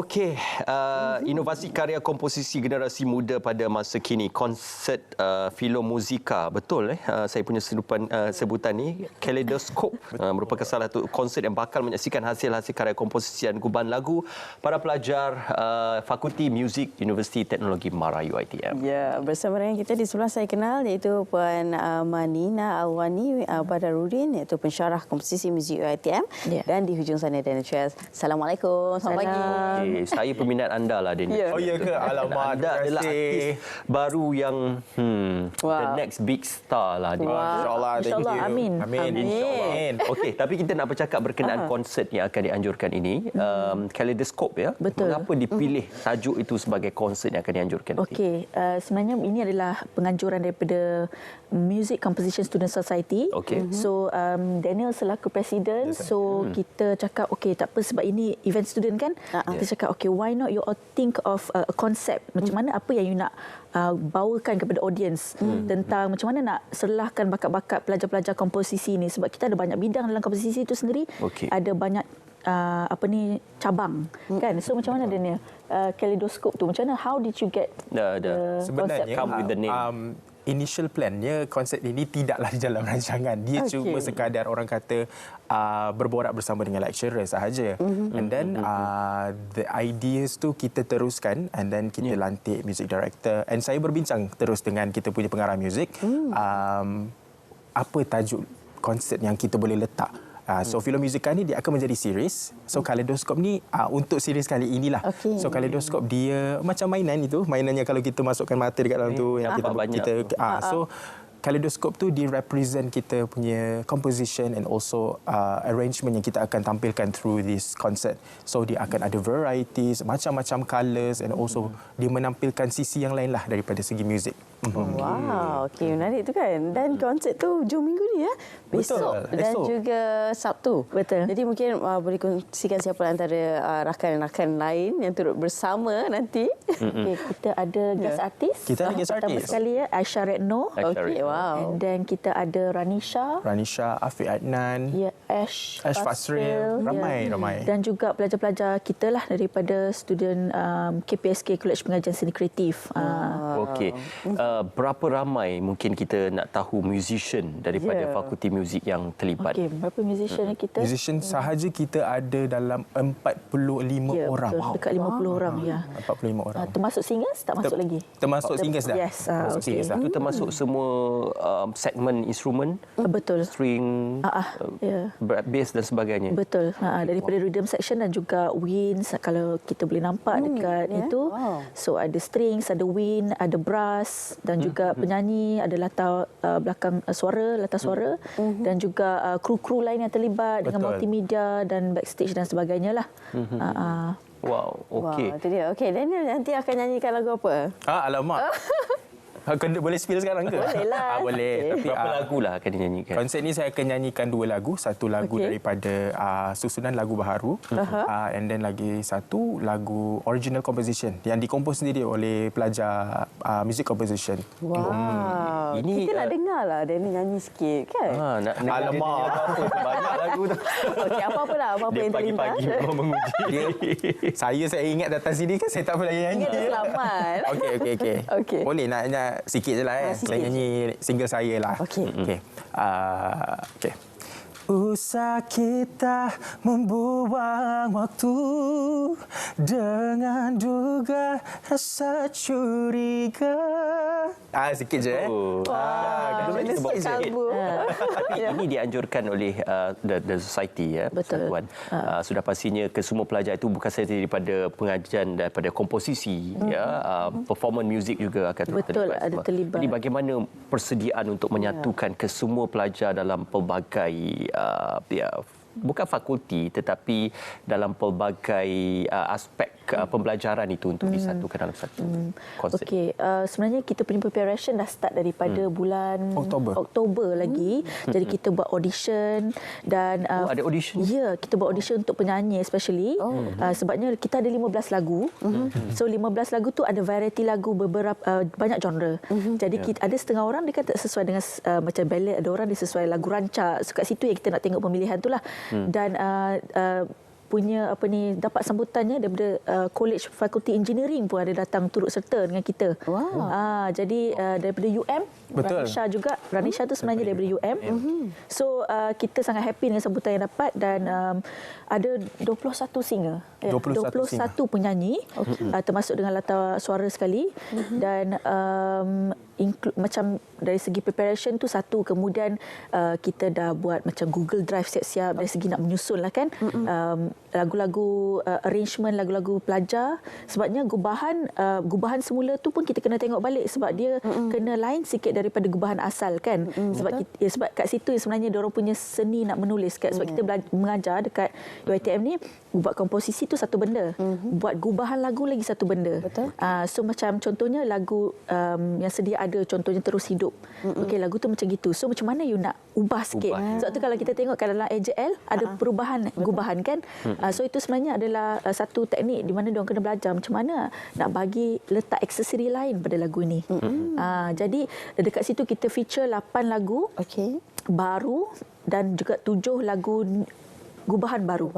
Okey, inovasi karya komposisi generasi muda pada masa kini, konsert Filomuzika, betul saya punya sebutan ni, Kaleidoskop, merupakan salah satu konsert yang bakal menyaksikan hasil-hasil karya komposisi dan gubahan lagu para pelajar Fakulti Muzik Universiti Teknologi Mara UiTM. Ya, bersama dengan kita di sebelah saya kenal iaitu Puan Manina Alwani Badarudin, iaitu pensyarah komposisi muzik UiTM, dan di hujung sana Daniel Chaz. Assalamualaikum. Selamat pagi. Saya peminat anda lah, Daniel. Ya. Oh ya ke? Alamak, anda adalah artis baru yang the next big star lah. InsyaAllah. InsyaAllah. Amin. Amin. Okey, tapi kita nak bercakap berkenaan konsert yang akan dianjurkan ini. Kaleidoskop ya. Betul. Mengapa dipilih tajuk itu sebagai konsert yang akan dianjurkan nanti? Okey, sebenarnya ini adalah penganjuran daripada Music Composition Student Society. Okey. So Daniel selaku presiden, so kita cakap okey, tak apa sebab ini event student kan. Kita cakap okey, why not you all think of a concept, macam mana, apa yang you nak bawakan kepada audience tentang macam mana nak serlahkan bakat-bakat pelajar-pelajar komposisi ni, sebab kita ada banyak bidang dalam komposisi itu sendiri. Ada banyak cabang kan. So macam mana Daniel, Kaleidoskop tu macam mana, how did you get the concept? Come with the name. Initial plannya konsert ini tidaklah di dalam rancangan. Dia cuma sekadar orang kata berborak bersama dengan lecturer sahaja. And then the ideas tu kita teruskan, and then kita lantik music director, and saya berbincang terus dengan kita punya pengarah muzik, apa tajuk konsert yang kita boleh letak. So Filomuzika ni dia akan menjadi series. So Kaleidoskop ni untuk series kali inilah. So Kaleidoskop dia macam mainan itu, mainannya kalau kita masukkan mata dekat dalam tu yang kita so Kaleidoskop tu dia represent kita punya composition and also arrangement yang kita akan tampilkan through this concert. So dia akan ada varieties, macam-macam colours, and also dia menampilkan sisi yang lain lah daripada segi muzik. Wow, okey, menarik tu kan. Dan konsert tu hujung minggu ni ya. Besok dan juga Sabtu. Betul. Jadi mungkin boleh kongsikan siapa antara rakan-rakan lain yang turut bersama nanti. Okey, kita ada guest artis. Kita ada guest pertama artis. sekali Aisyah Retno. Okey, wow. And then kita ada Ranisha, Afiq Adnan, Ash Fasril, ramai. Dan juga pelajar-pelajar kita lah daripada student KPSK College Pengajian Seni Kreatif. Okey. Berapa ramai mungkin kita nak tahu musician daripada Fakulti Muzik yang terlibat? Okey, berapa musician kita? Musician sahaja kita ada dalam 45 orang. Betul, dekat 50 orang ya. 45 orang. Termasuk singers tak masuk lagi? Termasuk singers dah. Yes, Termasuk singers dah. Itu termasuk semua segmen instrumen, betul. string, bass dan sebagainya. Betul. Daripada rhythm section dan juga winds, kalau kita boleh nampak dekat itu. So ada strings, ada wind, ada brass, dan juga penyanyi, ada latar belakang latar suara, dan juga kru-kru lain yang terlibat dengan multimedia dan backstage dan sebagainya lah. Wow, okey. Wow, itu dia. Okey, Daniel nanti akan nyanyikan lagu apa? Alamak. Boleh spill sekarang ke? Boleh lah. Boleh. Tapi Berapa lagu lah akan dinyanyikan? konsert ni saya akan nyanyikan 2 lagu. Satu lagu daripada susunan lagu baharu, and then lagi satu lagu original composition yang dikompos sendiri oleh pelajar music composition. Wow. Kita nak dengar lah Daniel nyanyi sikit kan? Alamak. Banyak lagu tu. Okey, apa-apa lah, apa-apa yang terlintas. Pagi-pagi memang menguji. Saya ingat datang sini kan saya tak boleh nyanyi. Ingat dia selamat. Okey. Boleh nak sikit je lah saya nyanyi single saya lah. Okey. Usah kita membuang waktu dengan duga rasa curiga. Sikit je. Tapi ini dianjurkan oleh the society persatuan. Sudah pastinya kesemua pelajar itu bukan sahaja daripada pengajian, daripada komposisi, performance music juga akan terlibat. Ada terlibat. Jadi bagaimana persediaan untuk menyatukan kesemua pelajar dalam pelbagai bukan fakulti tetapi dalam pelbagai aspek pembelajaran itu untuk disatukan dalam satu konsep. Okey, sebenarnya kita punya preparation dah start daripada bulan Oktober lagi. Jadi kita buat audition dan ada audition? Ya, kita buat audition untuk penyanyi especially. Sebabnya kita ada 15 lagu. So 15 lagu tu ada variety lagu beberapa banyak genre. Jadi kita ada setengah orang dia kata sesuai dengan macam ballad, ada orang dia sesuai lagu rancak. So kat situ yang kita nak tengok pemilihan tu lah. Dan punya dapat sambutannya daripada College Fakulti Engineering pun ada datang turut serta dengan kita. Wow. Jadi daripada UM, Betul. Ranisha juga. Ranisha tu sebenarnya daripada UM. So kita sangat happy dengan sambutan yang dapat dan ada 21 singer. 21 penyanyi termasuk dengan latar suara sekali dan macam dari segi preparation tu satu, kemudian kita dah buat macam Google Drive siap-siap dari segi nak menyusun lah kan, lagu-lagu arrangement, lagu-lagu pelajar, sebabnya gubahan semula tu pun kita kena tengok balik sebab dia kena lain sikit daripada gubahan asal kan, sebab sebab kat situ sebenarnya diorang punya seni nak menulis kan, sebab kita mengajar dekat UiTM ni, buat komposisi tu satu benda, buat gubahan lagu lagi satu benda. So macam contohnya lagu yang sedia ada, contohnya Terus Hidup. Okey, lagu tu macam gitu. So macam mana you nak ubah sikit? Sebab tu kalau kita tengok kat dalam AJL ada perubahan gubahan kan. So itu sebenarnya adalah satu teknik di mana diorang kena belajar macam mana nak bagi letak aksesori lain pada lagu ni. Jadi dekat situ kita feature 8 lagu baru dan juga 7 lagu gubahan baru.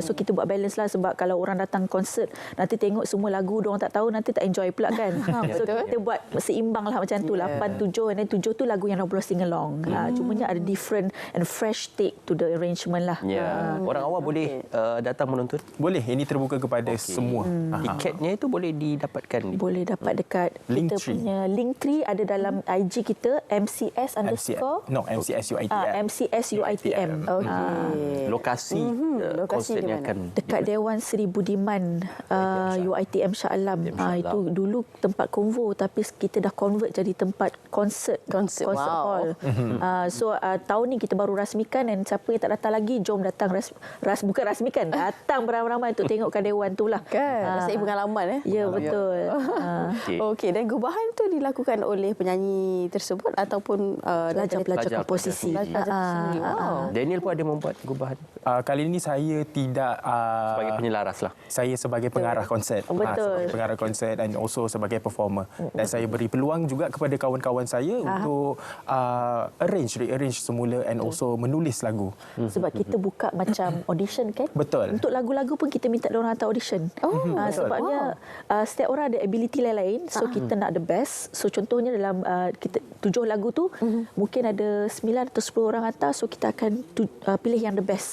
So kita buat balance lah, sebab kalau orang datang konsert nanti tengok semua lagu diorang tak tahu, nanti tak enjoy pula kan. So kita buat seimbang lah macam tu, 8, 7 and then 7 tu lagu yang orang boleh sing along. Cumanya ada different and fresh take to the arrangement lah. Orang awam boleh datang menonton? Boleh, ini terbuka kepada semua. Tiketnya itu boleh didapatkan? Boleh dapat dekat kita punya Linktree, ada dalam IG kita MCS_. MCS UiTM. MCS UiTM. Lokasi konsertnya akan dekat Dewan Seri Budiman UiTM Shah Alam. Itu dulu tempat konvo, tapi kita dah convert jadi tempat konsert hall. So tahun ni kita baru rasmikan, dan siapa yang tak datang lagi, jom datang bukan rasmikan, datang beramai-ramai untuk tengokkan dewan tu lah. Rasanya pengalaman Ya, betul. Okey, dan gubahan tu dilakukan oleh penyanyi tersebut ataupun pelajar komposisi. Daniel pun ada membuat gubahan? Kali ini saya tidak sebagai penyelaras lah. Saya sebagai pengarah konsert. Betul. Sebagai pengarah konsert dan also sebagai performer. Dan saya beri peluang juga kepada kawan-kawan saya untuk rearrange semula and also menulis lagu. Sebab kita buka macam audition kan? Betul. Untuk lagu-lagu pun kita minta diorang hantar audition. Sebabnya setiap orang ada ability lain-lain. So kita nak the best. So contohnya dalam kita 7 lagu tu mungkin ada 9 atau 10 orang hantar. So kita akan pilih yang the best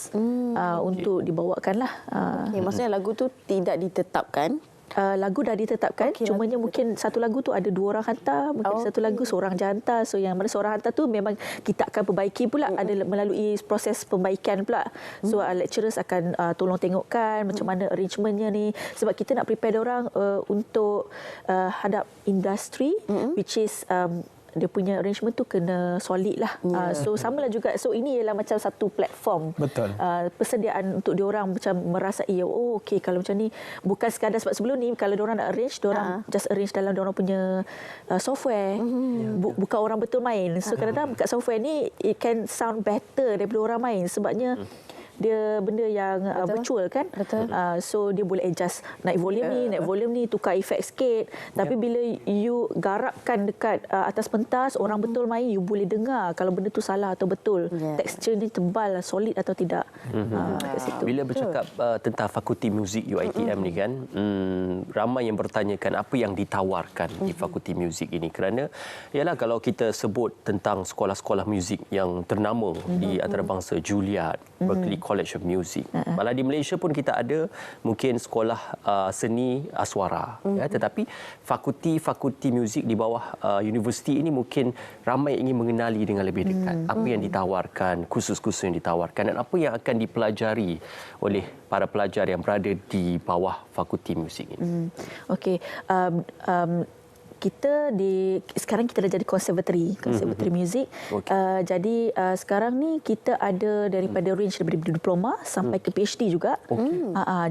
untuk dibawakan lah. Maksudnya lagu tu tidak ditetapkan. Lagu dah ditetapkan, cumanya mungkin satu lagu tu ada 2 orang hantar, mungkin satu lagu seorang je hantar. So yang mana seorang hantar tu memang kita akan perbaiki pula, ada melalui proses pembaikan pula. So lecturers akan tolong tengokkan macam mana arrangementnya ni, sebab kita nak prepare orang untuk hadap industri, which is dia punya arrangement tu kena solid lah. So samalah juga. So ini ialah macam satu platform. Betul. Persediaan untuk diorang macam merasai, okey kalau macam ni, bukan sekadar sebab sebelum ni kalau diorang nak arrange, diorang just arrange dalam diorang punya software. Bukan orang betul main. So kadang-kadang kat software ni it can sound better daripada orang main, sebabnya dia benda yang virtual kan. So dia boleh adjust naik volume ni, tukar efek sikit. Tapi bila you garapkan dekat atas pentas, orang betul main, you boleh dengar kalau benda tu salah atau betul. Tekstur ni tebal, solid atau tidak. Kat situ. Bila bercakap tentang Fakulti Muzik UiTM ni kan, ramai yang bertanyakan apa yang ditawarkan di Fakulti Muzik ini, kerana ialah kalau kita sebut tentang sekolah-sekolah muzik yang ternama di antarabangsa, Juilliard, Berklee College of Music. Malah di Malaysia pun kita ada mungkin sekolah seni aswara. Tetapi fakulti muzik di bawah universiti ini mungkin ramai ingin mengenali dengan lebih dekat apa yang ditawarkan, kursus-kursus yang ditawarkan dan apa yang akan dipelajari oleh para pelajar yang berada di bawah fakulti muzik ini. Okey. Sekarang kita dah jadi konservatori muzik. Jadi sekarang ni kita ada daripada range daripada diploma sampai ke PhD juga.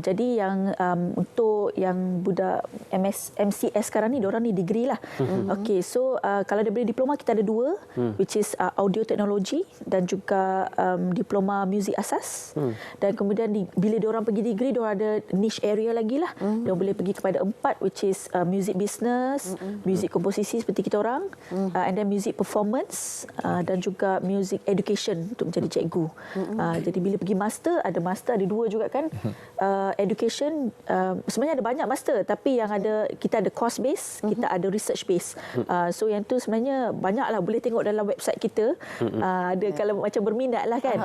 Jadi yang untuk yang budak MCS sekarang ni, diorang ni degree lah. Okey, so kalau daripada diploma kita ada 2, which is audio technology dan juga diploma muzik asas. Dan kemudian bila diorang pergi degree, diorang ada niche area lagi lah. Diorang boleh pergi kepada 4, which is music business, music komposisi seperti kita orang, and then music performance, dan juga music education untuk menjadi cikgu. Jadi bila pergi master, ada 2 juga kan. Education, sebenarnya ada banyak master, tapi yang ada, kita ada course base, kita ada research base. So yang tu sebenarnya banyaklah, boleh tengok dalam website kita. Ada kalau macam berminat lah kan.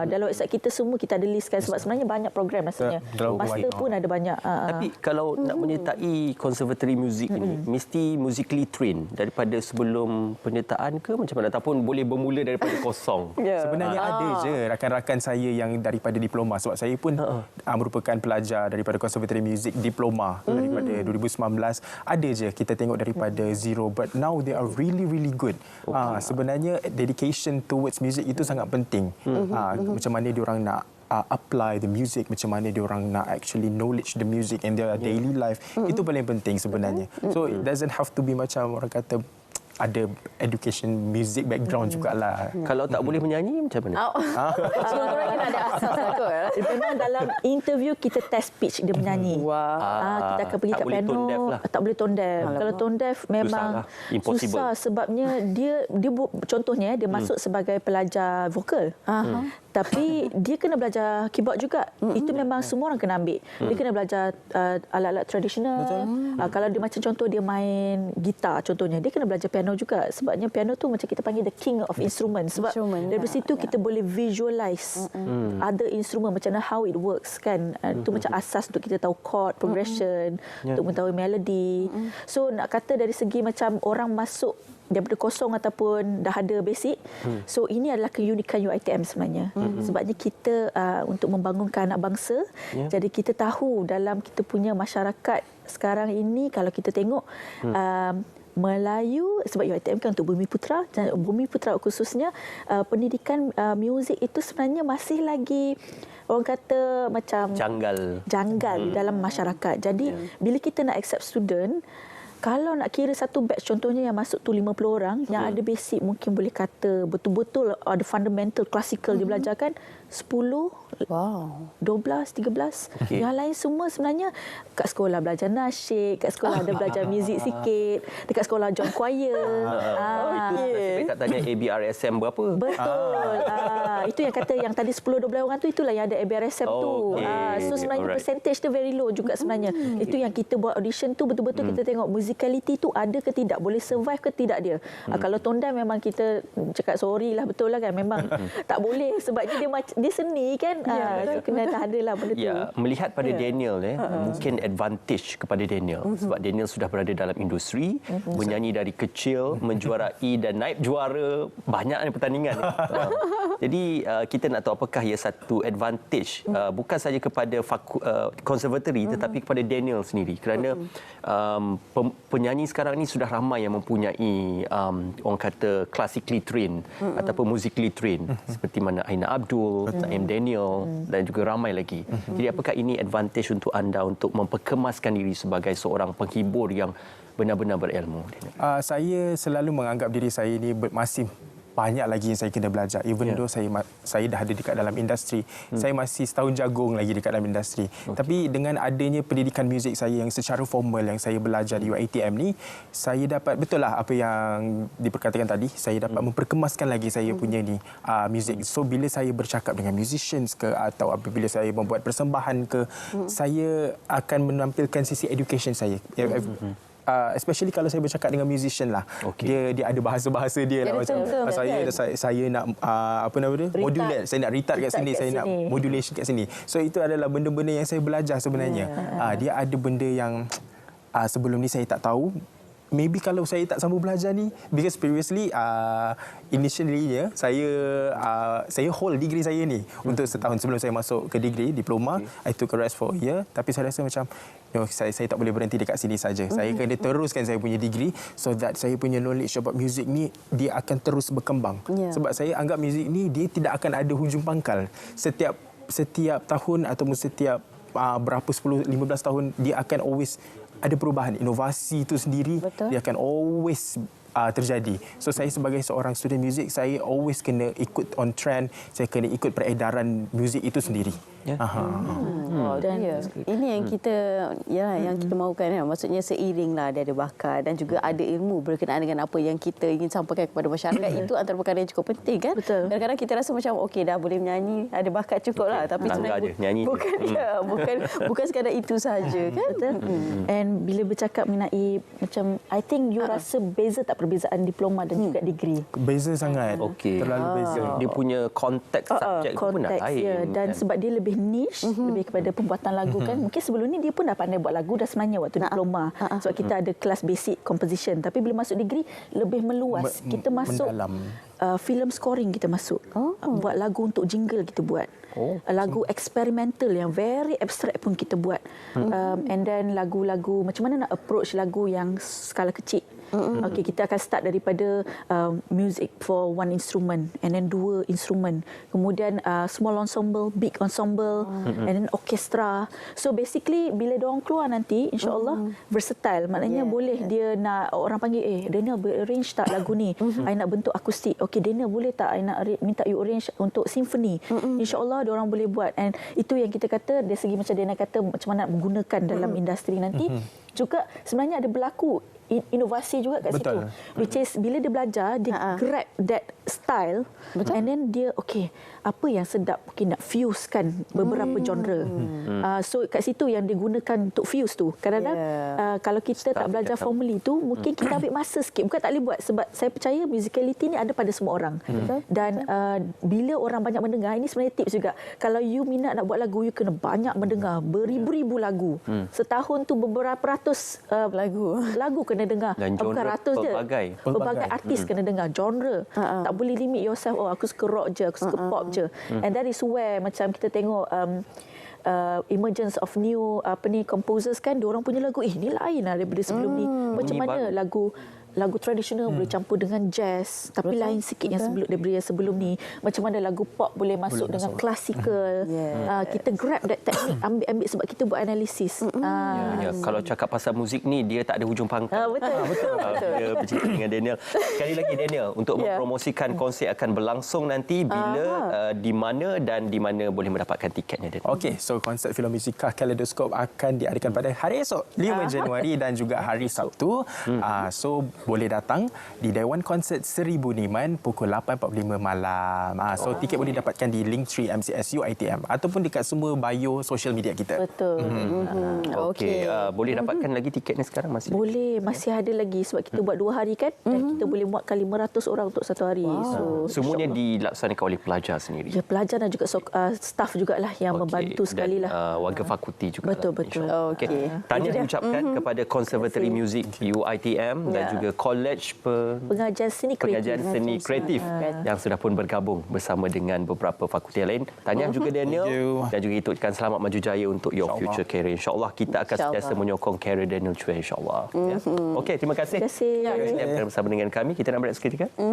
Dalam website kita semua kita ada listkan, sebab sebenarnya banyak program maksudnya. Master pun ada banyak. Tapi kalau nak menyertai konservatori muzik ini, mesti musically trained daripada sebelum penyertaan ke macam mana? Ataupun boleh bermula daripada kosong? Sebenarnya ada je rakan-rakan saya yang daripada diploma, sebab saya pun merupakan pelajar daripada konservatori muzik diploma daripada 2019. Ada je kita tengok daripada zero, but now they are really good. Sebenarnya dedication towards music itu sangat penting. Macam mana diorang nak apply the music, macam mana diorang nak actually knowledge the music in their daily life, itu paling penting sebenarnya. So it doesn't have to be macam orang kata ada education music background jugalah. Kalau tak boleh menyanyi macam mana? Orang kena ada asas kot. Memang dalam interview kita test pitch dia menyanyi. Kita akan pergi kat piano, tak boleh tone deaf. Kalau tone deaf memang susah sebabnya dia contohnya dia masuk sebagai pelajar vokal. Tapi dia kena belajar keyboard juga. Itu memang semua orang kena ambil. Dia kena belajar alat-alat tradisional. Kalau dia macam contoh dia main gitar contohnya, dia kena belajar piano juga. Sebabnya piano tu macam kita panggil the king of instruments. Sebab dari situ kita boleh visualize other instrument, macam mana how it works kan. Itu macam asas untuk kita tahu chord, progression, untuk mengetahui melody. So nak kata dari segi macam orang masuk daripada kosong ataupun dah ada basic. So ini adalah keunikan UiTM sebenarnya. Sebabnya kita untuk membangunkan anak bangsa. Jadi kita tahu dalam kita punya masyarakat sekarang ini, kalau kita tengok Melayu, sebab UiTM kan untuk Bumi Putera, dan Bumi Putera khususnya pendidikan muzik itu sebenarnya masih lagi orang kata macam janggal dalam masyarakat. Jadi bila kita nak accept student, kalau nak kira satu batch contohnya yang masuk tu 50 orang, yang ada basic mungkin boleh kata betul-betul ada fundamental klasikal dia belajarkan 10, 12, 13. Yang lain semua sebenarnya kat sekolah belajar nasyid, kat sekolah ada belajar muzik sikit, dekat sekolah join choir. Itu saya tak tanya ABRSM berapa? Betul. Itu yang kata yang tadi 10-12 orang tu, itulah yang ada ABRSM tu. So sebenarnya percentage tu very low juga sebenarnya. Itu yang kita buat audition tu betul-betul kita tengok musicality tu ada ke tidak, boleh survive ke tidak dia. Kalau tone deaf memang kita cakap sorry lah, betul lah kan, memang tak boleh sebabnya dia seni kan. Kena ada lah benda tu. Melihat pada Daniel mungkin advantage kepada Daniel sebab Daniel sudah berada dalam industri, menyanyi dari kecil, menjuarai dan naik juara banyak pertandingan. Jadi kita nak tahu apakah ia satu advantage bukan saja kepada konservatori tetapi kepada Daniel sendiri, kerana penyanyi sekarang ni sudah ramai yang mempunyai orang kata classically trained ataupun musically trained seperti mana Aina Abdul, Naim Daniel dan juga ramai lagi. Jadi apakah ini advantage untuk anda untuk memperkemaskan diri sebagai seorang penghibur yang benar-benar berilmu? Saya selalu menganggap diri saya ni masih banyak lagi yang saya kena belajar. Even though saya dah ada dekat dalam industri, saya masih setahun jagung lagi dekat dalam industri. Tapi dengan adanya pendidikan muzik saya yang secara formal yang saya belajar di UiTM ni, saya dapat, betul lah apa yang diperkatakan tadi, saya dapat memperkemaskan lagi saya punya ni muzik. So bila saya bercakap dengan musicians ke, atau apabila saya membuat persembahan ke, saya akan menampilkan sisi education saya. Especially kalau saya bercakap dengan musician lah, dia ada bahasa-bahasa dia lah, macam saya nak apa nama dia, modulate, saya nak retard kat sini, saya nak modulation kat sini. So itu adalah benda-benda yang saya belajar sebenarnya. Dia ada benda yang sebelum ni saya tak tahu. Maybe kalau saya tak sambung belajar ni, because previously initially saya hold degree saya ni untuk setahun sebelum saya masuk ke degree diploma. I took a rest for a year, tapi saya rasa macam saya tak boleh berhenti dekat sini saja. Saya kena teruskan saya punya degree so that saya punya knowledge about music ni dia akan terus berkembang. Sebab saya anggap music ni dia tidak akan ada hujung pangkal. Setiap tahun ataupun setiap berapa 10-15 tahun dia akan always ada perubahan, inovasi itu sendiri. Dia akan always terjadi. So saya sebagai seorang student muzik, saya always kena ikut on trend, saya kena ikut peredaran muzik itu sendiri. Dan ini yang kita yang kita mahukan kan. Maksudnya seiring lah dia ada bakat dan juga ada ilmu berkenaan dengan apa yang kita ingin sampaikan kepada masyarakat. Itu antara perkara yang cukup penting kan. Betul. Kadang-kadang kita rasa macam okey dah boleh menyanyi, ada bakat cukup lah, tapi sebenarnya bukan sekadar itu sahaja kan. Betul. And bila bercakap mengenai macam I think you rasa beza tak perbezaan diploma dan juga degree? Beza sangat. Terlalu beza. Dia punya konteks subjek tu pun dah lain. Ya, dan sebab dia lebih niche, lebih kepada pembuatan lagu kan. Mungkin sebelum ni dia pun dah pandai buat lagu dah sebenarnya waktu diploma. Sebab kita ada kelas basic composition, tapi bila masuk degree lebih meluas. Kita masuk film scoring, kita masuk. Buat lagu untuk jingle kita buat. Lagu eksperimental yang very abstract pun kita buat. And then lagu-lagu macam mana nak approach lagu yang skala kecil. Okey, kita akan start daripada music for one instrument and then 2 instrument. Kemudian small ensemble, big ensemble and then orchestra. So basically bila diorang keluar nanti insya-Allah versatile. Maknanya boleh dia nak orang panggil Daniel arrange tak lagu ni? I nak bentuk akustik. Okey Daniel boleh tak I nak minta you arrange untuk symphony? Insya-Allah diorang boleh buat. And itu yang kita kata dari segi macam Daniel kata macam mana nak menggunakan dalam industri nanti. Juga sebenarnya ada berlaku inovasi juga kat situ. Which is bila dia belajar, dia grab that style. And then dia apa yang sedap, mungkin nak fusekan beberapa genre. So kat situ yang digunakan untuk fuse tu. Kadang-kadang kalau kita tak belajar formally tu, mungkin kita ambil masa sikit. Bukan tak boleh buat, sebab saya percaya musicality ni ada pada semua orang. Dan bila orang banyak mendengar, ini sebenarnya tips juga. Kalau you minat nak buat lagu, you kena banyak mendengar beribu-ribu lagu. Setahun tu beberapa ratus lagu kena dengar. Dan genre bukan ratus je. Pelbagai artis kena dengar. Genre. Tak boleh limit yourself, aku suka rock je, aku suka pop je. And that is where macam kita tengok emergence of new composers kan, diorang punya lagu ni lain lah daripada sebelum ni. Macam mana lagu tradisional boleh campur dengan jazz tapi lain sikit yang daripada sebelum ni. Macam mana lagu pop boleh masuk dengan klasikal. Kita grab that technique, ambil sebab kita buat analisis. Kalau cakap pasal muzik ni dia tak ada hujung pangkal. Betul. Dia bercerita dengan Daniel. Sekali lagi Daniel, untuk mempromosikan konsert akan berlangsung nanti bila, di mana dan di mana boleh mendapatkan tiketnya Daniel. Okey, so konsert filem musikal Kaleidoskop akan diadakan pada hari esok 5 Januari dan juga hari Sabtu. So boleh datang di Dewan Konsert Seribu Niman pukul 8.45 malam. So tiket boleh dapatkan di Linktree MCSU ITM ataupun dekat semua bio social media kita. Betul. Okey, boleh dapatkan lagi tiket ni sekarang masih? Boleh, masih ada lagi sebab kita buat 2 hari kan, dan kita boleh muatkan 500 orang untuk satu hari. So semuanya dilaksanakan oleh pelajar sendiri. Ya, pelajar dan juga staff jugalah yang membantu sekali lah. Warga fakulti juga. Betul. Tahniah ucapkan kepada Conservatory Music UITM dan juga College Pengajian Seni Kreatif yang sudah pun bergabung bersama dengan beberapa fakulti yang lain. Tahniah juga Daniel dan juga kita ucapkan selamat maju jaya untuk your future career. InsyaAllah kita akan sentiasa menyokong career Daniel Chua insyaAllah. Okey, terima kasih. Terima kasih. Bersama dengan kami, kita nak berehat seketika.